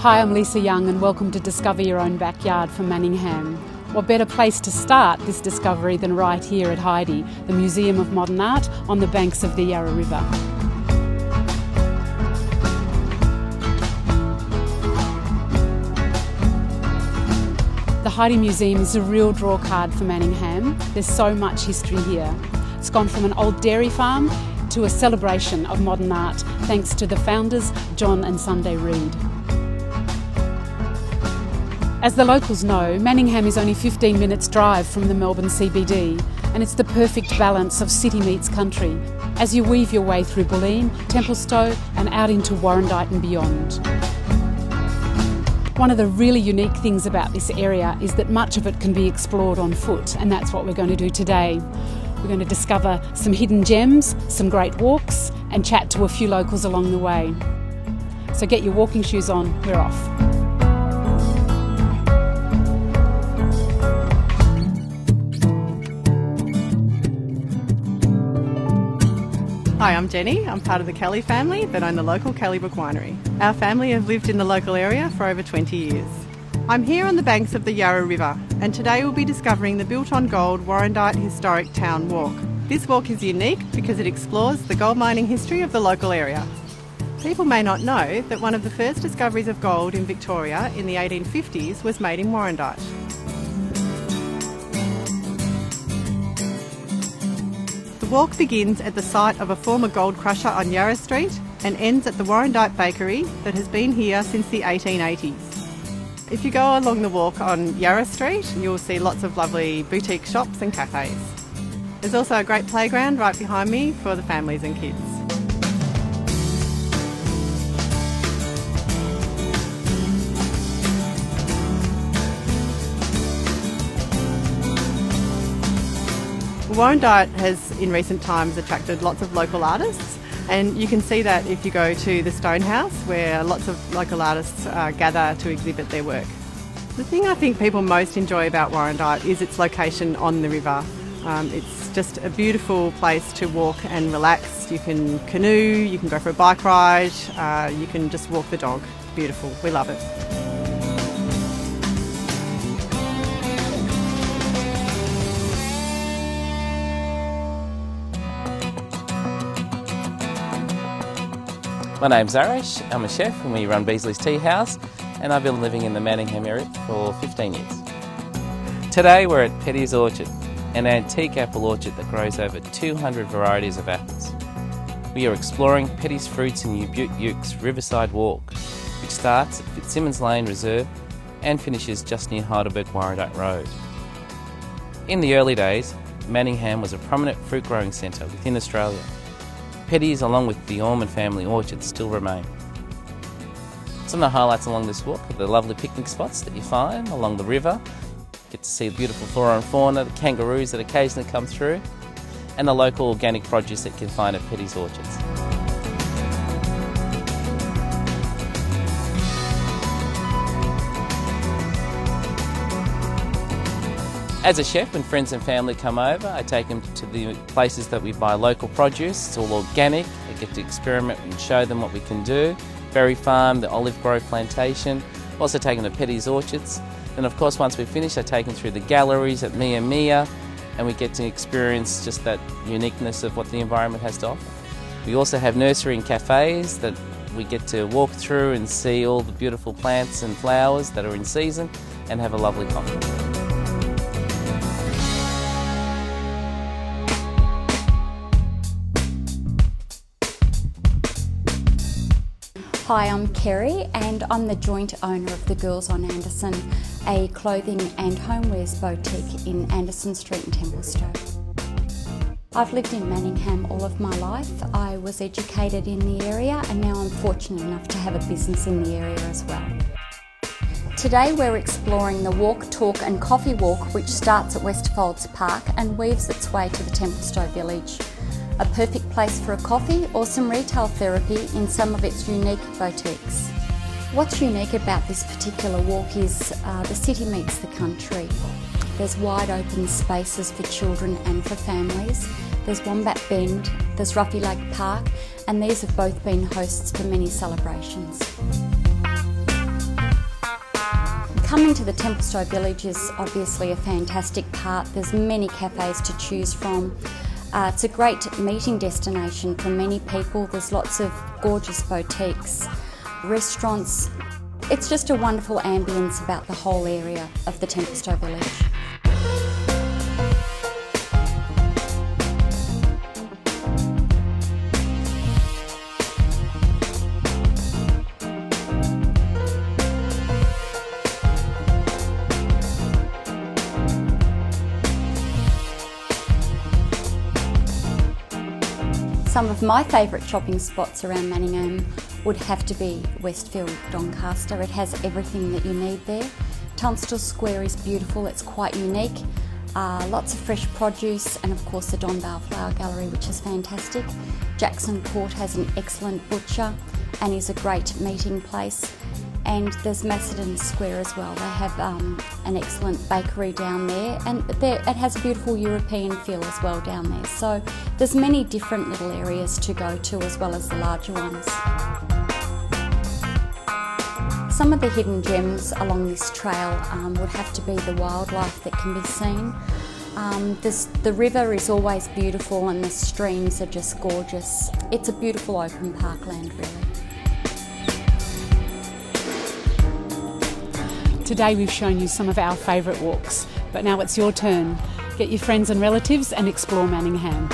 Hi, I'm Lisa Young and welcome to Discover Your Own Backyard for Manningham. What better place to start this discovery than right here at Heidi, the Museum of Modern Art on the banks of the Yarra River. The Heidi Museum is a real draw card for Manningham. There's so much history here. It's gone from an old dairy farm to a celebration of modern art thanks to the founders John and Sunday Reid. As the locals know, Manningham is only 15 minutes drive from the Melbourne CBD, and it's the perfect balance of city meets country as you weave your way through Bulleen, Templestowe and out into Warrandyte and beyond. One of the really unique things about this area is that much of it can be explored on foot, and that's what we're going to do today. We're going to discover some hidden gems, some great walks and chat to a few locals along the way. So get your walking shoes on, we're off. Hi, I'm Jenny. I'm part of the Kelly family that own the local Kelly Brook Winery. Our family have lived in the local area for over 20 years. I'm here on the banks of the Yarra River, and today we'll be discovering the built on gold Warrandyte Historic Town Walk. This walk is unique because it explores the gold mining history of the local area. People may not know that one of the first discoveries of gold in Victoria in the 1850s was made in Warrandyte. The walk begins at the site of a former gold crusher on Yarra Street and ends at the Warrandyte Bakery that has been here since the 1880s. If you go along the walk on Yarra Street, you'll see lots of lovely boutique shops and cafes. There's also a great playground right behind me for the families and kids. Warrandyte has in recent times attracted lots of local artists, and you can see that if you go to the Stonehouse where lots of local artists gather to exhibit their work. The thing I think people most enjoy about Warrandyte is its location on the river. It's just a beautiful place to walk and relax. You can canoe, you can go for a bike ride, you can just walk the dog. Beautiful, we love it. My name's Arish, I'm a chef and we run Beasley's Tea House, and I've been living in the Manningham area for 15 years. Today we're at Petty's Orchard, an antique apple orchard that grows over 200 varieties of apples. We are exploring Petty's Fruits in Ute-Uke's Riverside Walk, which starts at Fitzsimmons Lane Reserve and finishes just near Heidelberg Warrandyte Road. In the early days, Manningham was a prominent fruit growing centre within Australia. Petty's, along with the Orman family orchards, still remain. Some of the highlights along this walk are the lovely picnic spots that you find along the river. Get to see the beautiful flora and fauna, the kangaroos that occasionally come through, and the local organic produce that you can find at Petty's orchards. As a chef, when friends and family come over, I take them to the places that we buy local produce. It's all organic. I get to experiment and show them what we can do. Berry Farm, the olive grove plantation. Also take them to Petty's orchards. And of course, once we finish, I take them through the galleries at Mia Mia, and we get to experience just that uniqueness of what the environment has to offer. We also have nursery and cafes that we get to walk through and see all the beautiful plants and flowers that are in season and have a lovely coffee. Hi, I'm Kerry and I'm the joint owner of the Girls on Anderson, a clothing and homewares boutique in Anderson Street in Templestowe. I've lived in Manningham all of my life. I was educated in the area and now I'm fortunate enough to have a business in the area as well. Today we're exploring the Walk, Talk and Coffee Walk, which starts at Westfolds Park and weaves its way to the Templestowe village. A perfect place for a coffee or some retail therapy in some of its unique boutiques. What's unique about this particular walk is the city meets the country. There's wide open spaces for children and for families. There's Wombat Bend, there's Ruffy Lake Park, and these have both been hosts for many celebrations. Coming to the Templestowe Village is obviously a fantastic part. There's many cafes to choose from. It's a great meeting destination for many people. There's lots of gorgeous boutiques, restaurants. It's just a wonderful ambience about the whole area of the Templestowe Village. Some of my favourite shopping spots around Manningham would have to be Westfield Doncaster. It has everything that you need there. Tunstall Square is beautiful, it's quite unique. Lots of fresh produce, and of course the Donvale Flower Gallery, which is fantastic. Jackson Court has an excellent butcher and is a great meeting place. And there's Macedon Square as well. They have an excellent bakery down there, and it has a beautiful European feel as well down there. So there's many different little areas to go to as well as the larger ones. Some of the hidden gems along this trail would have to be the wildlife that can be seen. The river is always beautiful and the streams are just gorgeous. It's a beautiful open parkland really. Today we've shown you some of our favourite walks, but now it's your turn. Get your friends and relatives and explore Manningham.